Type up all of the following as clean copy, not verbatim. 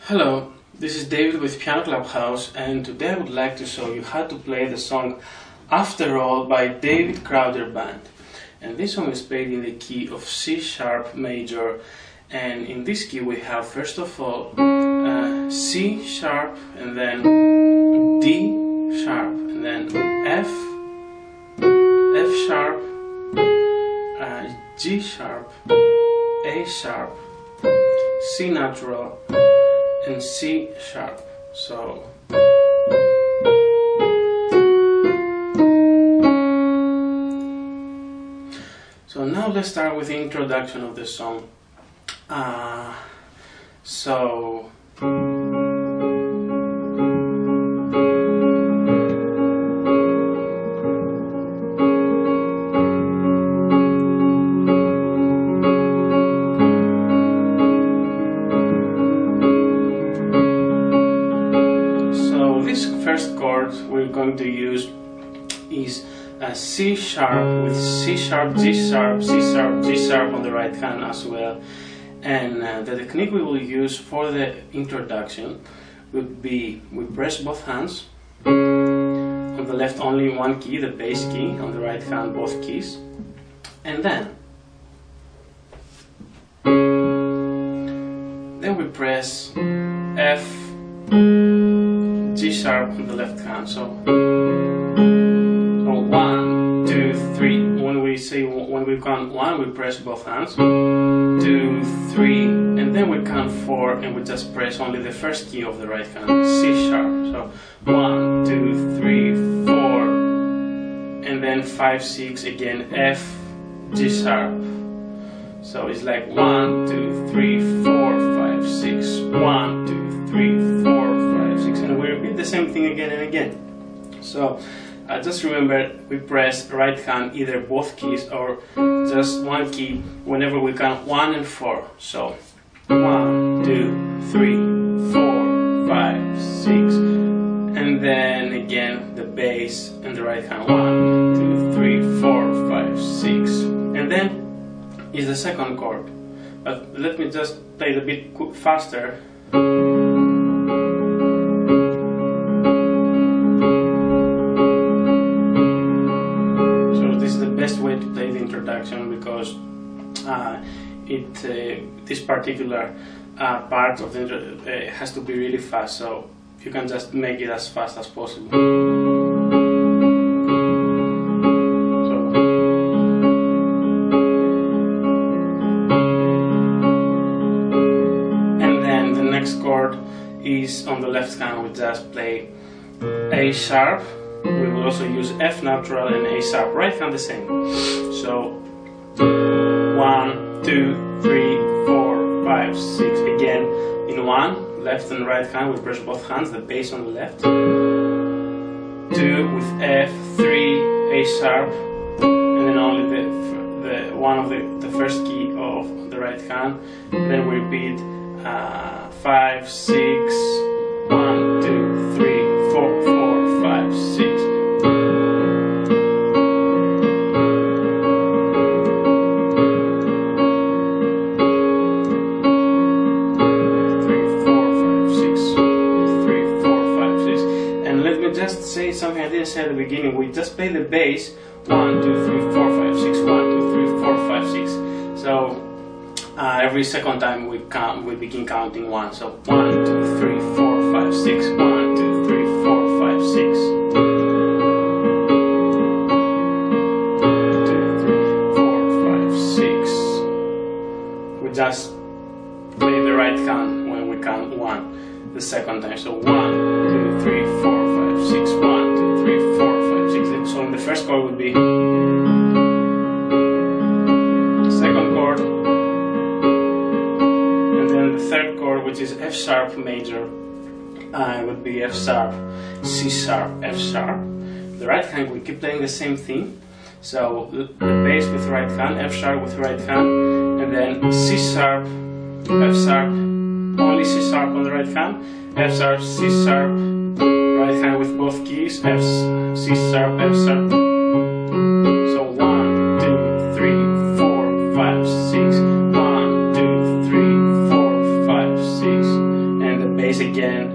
Hello, this is David with Piano Clubhouse, and today I would like to show you how to play the song After All by David Crowder Band. And this song is played in the key of C sharp major, and in this key we have first of all C sharp, and then D sharp, and then F sharp, G sharp, A sharp, C natural, and C sharp. So now let's start with the introduction of the song. This first chord we're going to use is a C sharp with C sharp, G sharp, C sharp, G sharp on the right hand as well. And the technique we will use for the introduction would be we press both hands. On the left only one key, the bass key, on the right hand both keys. And then we press F, G sharp on the left hand. So 1, 2, 3. When we count 1, we press both hands. 2, 3, and then we count 4, and we just press only the first key of the right hand, C sharp. So 1, 2, 3, 4, and then 5, 6 again, F, G sharp. So it's like 1, 2, 3, 4, 5, 6. 1, 2, 3, 4, 5, 6, and we repeat the same thing again and again. So just remember, we press right hand either both keys or just one key whenever we count 1 and 4. So 1, 2, 3, 4, 5, 6, and then again the bass and the right hand 1, 2, 3, 4, 5, 6, and then is the second chord. But let me just play it a bit faster. Way to play the introduction, because this particular part of the has to be really fast, so you can just make it as fast as possible. And then the next chord is on the left hand. We just play A sharp. We will also use F natural and A sharp. Right hand the same. So 1, 2, 3, 4, 5, 6. Again in 1, left and right hand, we press both hands, the bass on the left. 2 with F, 3, A sharp, and then only the one of the first key of the right hand. Then we repeat 5, 6, 1, 2, 3, 4, 4, 5, 6. Just say something I didn't say at the beginning. We just play the bass 1, 2, 3, 4, 5, 6, 1, 2, 3, 4, 5, 6. So every second time we begin counting 1. So 1, 2, 3, 4, 5, 6, 1, 2, 3, 4, 5, 6. 2, 3, 4, 5, 6. We just play the right hand when we count 1 the second time. So 1, 2, 3, 4, 5, 6, 1, 2, 3, 4, 5, 6. So in the first chord would be the second chord, and then the third chord, which is F sharp major, would be F sharp, C sharp, F sharp. The right hand, we keep playing the same thing. So the bass with right hand, F sharp with right hand, and then C sharp, F sharp, only C sharp on the right hand, F sharp, C sharp, right hand with both keys, F, C sharp, F sharp. So 1, 2, 3, 4, 5, 6, 1, 2, 3, 4, 5, 6, and the bass again.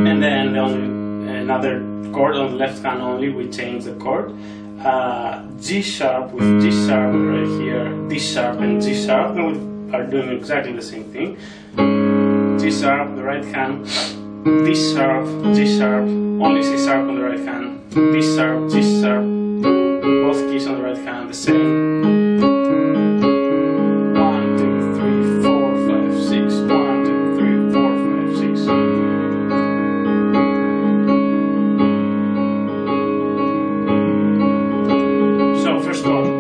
And then another chord on the left hand only, we change the chord. G sharp with G sharp right here, D sharp and G sharp, and we are doing exactly the same thing. G sharp, the right hand, D sharp, G sharp, only C sharp on the right hand, D sharp, G sharp, both keys on the right hand, the same. 1, 2, 3, 4, 5, 6. 1, 2, 3, 4, 5, 6. So first chord.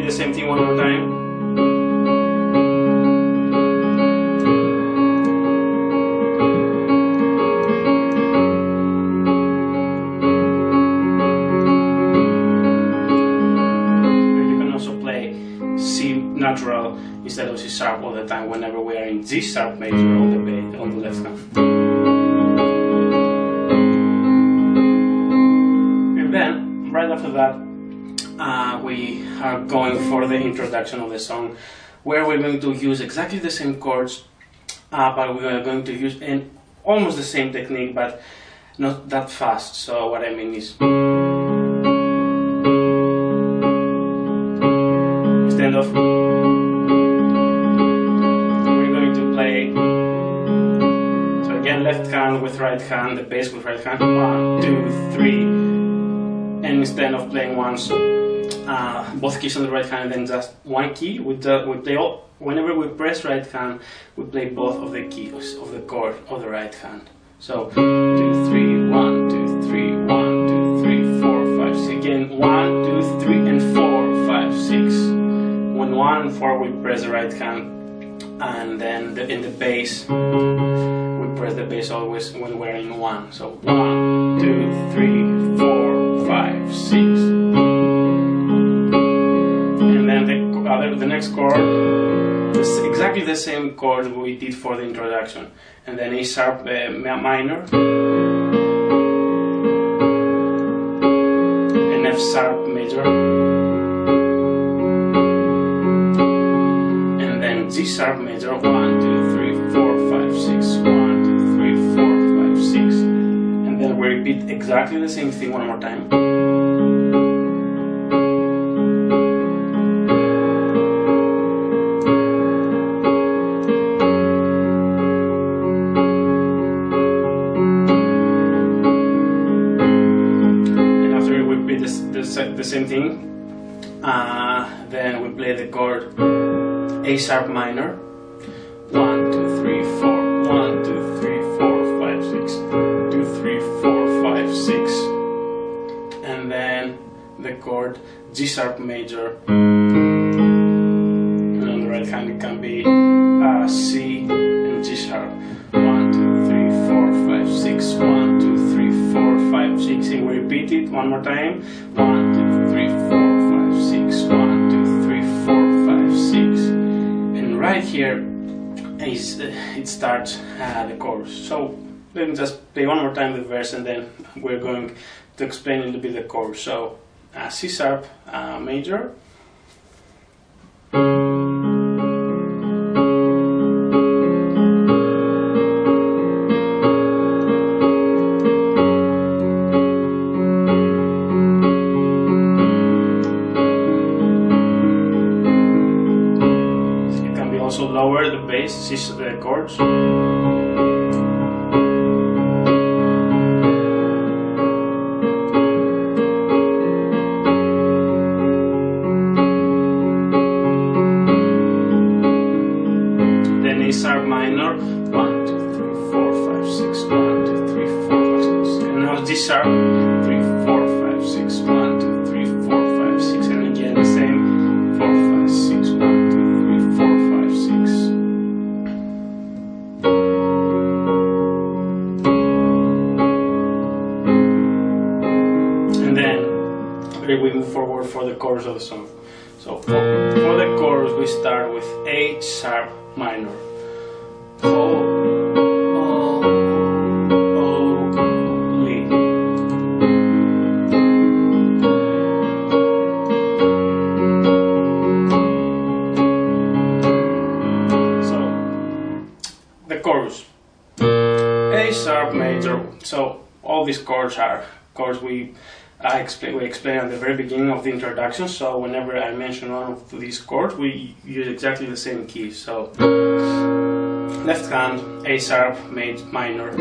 The same thing one more time. You can also play C natural instead of C sharp all the time whenever we are in G sharp major on the bass, on the left hand. And then right after that, we are going for the introduction of the song, where we're going to use exactly the same chords, but we are going to use almost the same technique, but not that fast. So what I mean is, instead of, we're going to play, so again left hand with right hand, the bass with right hand, 1, 2, 3, and instead of playing once both keys on the right hand and then just one key, we play all, whenever we press right hand, we play both of the keys of the chord of the right hand. So 2, 3, 1, 2, 3, 1, 2, 3, 4, 5, 6. Again 1, 2, 3, and 4, 5, 6. When 1 and 4 we press the right hand, and then in the bass we press the bass always when we're in 1. So 1, 2, 3, 4, 5, 6. The next chord, exactly the same chord we did for the introduction, and then A sharp minor, and F sharp major, and then G sharp major, 1, 2, 3, 4, 5, 6, 1, 2, 3, 4, 5, 6, and then we repeat exactly the same thing one more time. The same thing, then we play the chord A sharp minor, 1, 2, 3, 4, 1, 2, 3, 4, 5, 6, 2, 3, 4, 5, 6, and then the chord G sharp major, and on the right hand it can be C and G sharp, 1, 2, 3, 4, 5, 6, 1, 2, 3, 4, 5, 6, and we repeat it one more time, 1, 2, 3, 4, 5, 6, 1, 2, 3, 4, 5, 6, and right here is it starts the chorus. So let me just play one more time the verse, and then we're going to explain a little bit the chorus. So C sharp major, lower the bass, the chords. Then A sharp minor, 1, 2, 3, 4, 5, 6, 1, 2, 3, 4, 5, 6, and now G sharp, 3, 4, 5, 6, 1, 2, 3, 4, 5, 6, and again the same, 4, 5, 6, 1, 2, 3, 4, 5, 6. Okay, we move forward for the chorus of the song. So for the chorus we start with A sharp minor. Chorus A sharp major. So all these chords are chords we explain at the very beginning of the introduction. So whenever I mention one of these chords, we use exactly the same key. So left hand A sharp minor,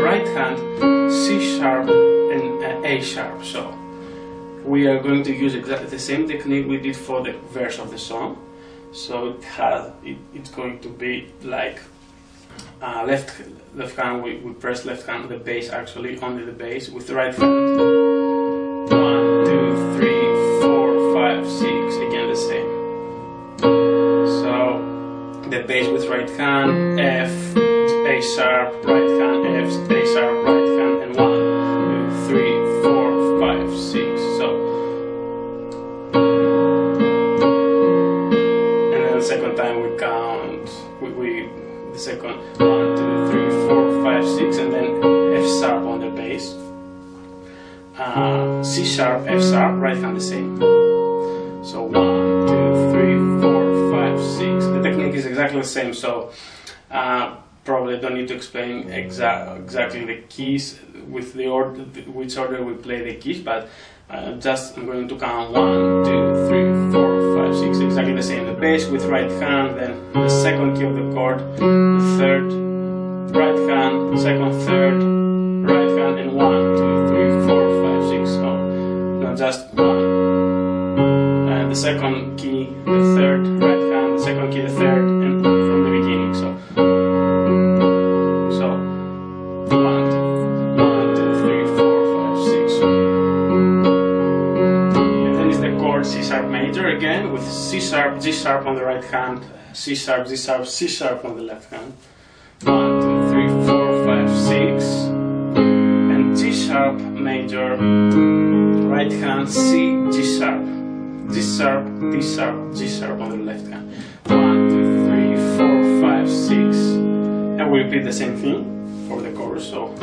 right hand C sharp and A sharp. So we are going to use exactly the same technique we did for the verse of the song. So it's going to be like left hand, we press left hand, the bass actually, only the bass, with the right hand. 1, 2, 3, 4, 5, 6, again the same. So the bass with right hand, F, A sharp, right hand, F, A sharp, right hand, and 1, 2, 3, 4, 5, 6. So, and then the second time we count, the second 1, 2, 3, 4, 5, 6, and then F sharp on the bass, C sharp, F sharp, right hand the same. So 1, 2, 3, 4, 5, 6. The technique is exactly the same. So probably don't need to explain exactly the keys with the order, which order we play the keys, but I'm going to count 1, 2, 3, 4, 5, 6, exactly the same. The bass with right hand, then the second key of the chord, the third, right hand, second, third, right hand, and 1, 2, 3, 4, 5, 6. So not just one. The second key, the third, right hand, the second key, the third, and from the beginning. So 1, 2, 3, 4, 5, 6. And then is the chord C sharp major again, with C sharp, G sharp on the right hand, C sharp, G sharp, C sharp on the left hand. 1, 2, 3, 4, 5, 6. And G sharp major, right hand, C, G sharp, G sharp, D sharp, G sharp on the left hand. 1, 2, 3, 4, 5, 6. And we repeat the same thing for the chorus. So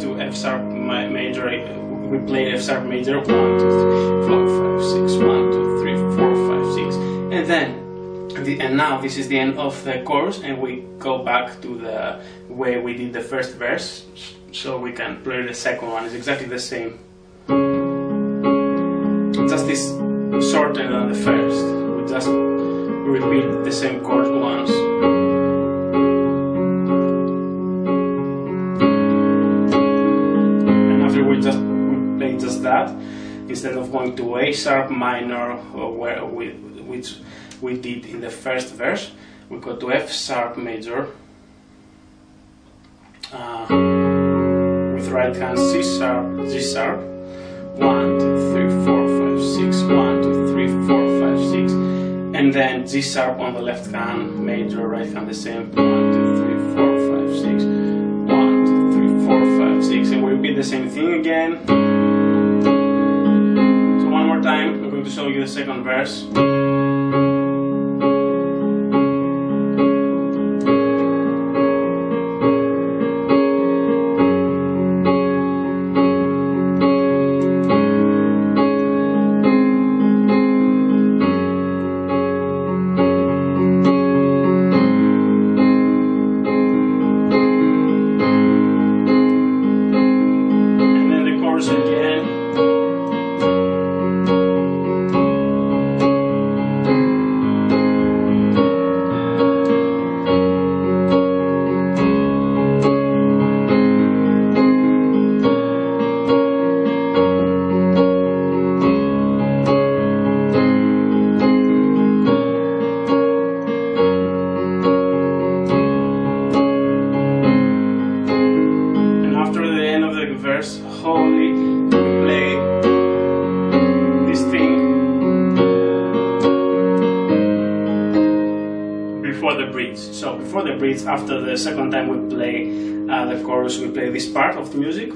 to F sharp major. We played F sharp major 1, 2, 3, 4, 5, 6, 1, 2, 3, 4, 5, 6, and then now this is the end of the chorus, and we go back to the way we did the first verse, so we can play the second one. It's exactly the same, just this shorter than the first. We just repeat the same chord once. We play just that, instead of going to A sharp minor, which we did in the first verse. We go to F sharp major, with right hand C sharp, G sharp, 1, 2, 3, 4, 5, 6, 1, 2, 3, 4, 5, 6, and then G sharp on the left hand major, right hand the same, 1, 2, 3, 4, 5, 6. 4, 5, 6, and we repeat the same thing again. So one more time, I'm going to show you the second verse. Again. first, holy, we play this thing before the bridge. So before the bridge, after the second time we play the chorus, we play this part of the music.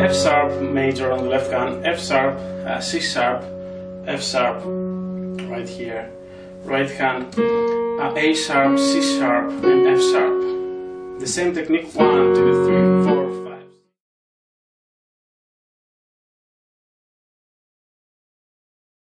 F sharp major on the left hand, F sharp, C sharp, F sharp right here, right hand, A sharp, C sharp and F sharp. The same technique, 1, 2, 3, 4, 5.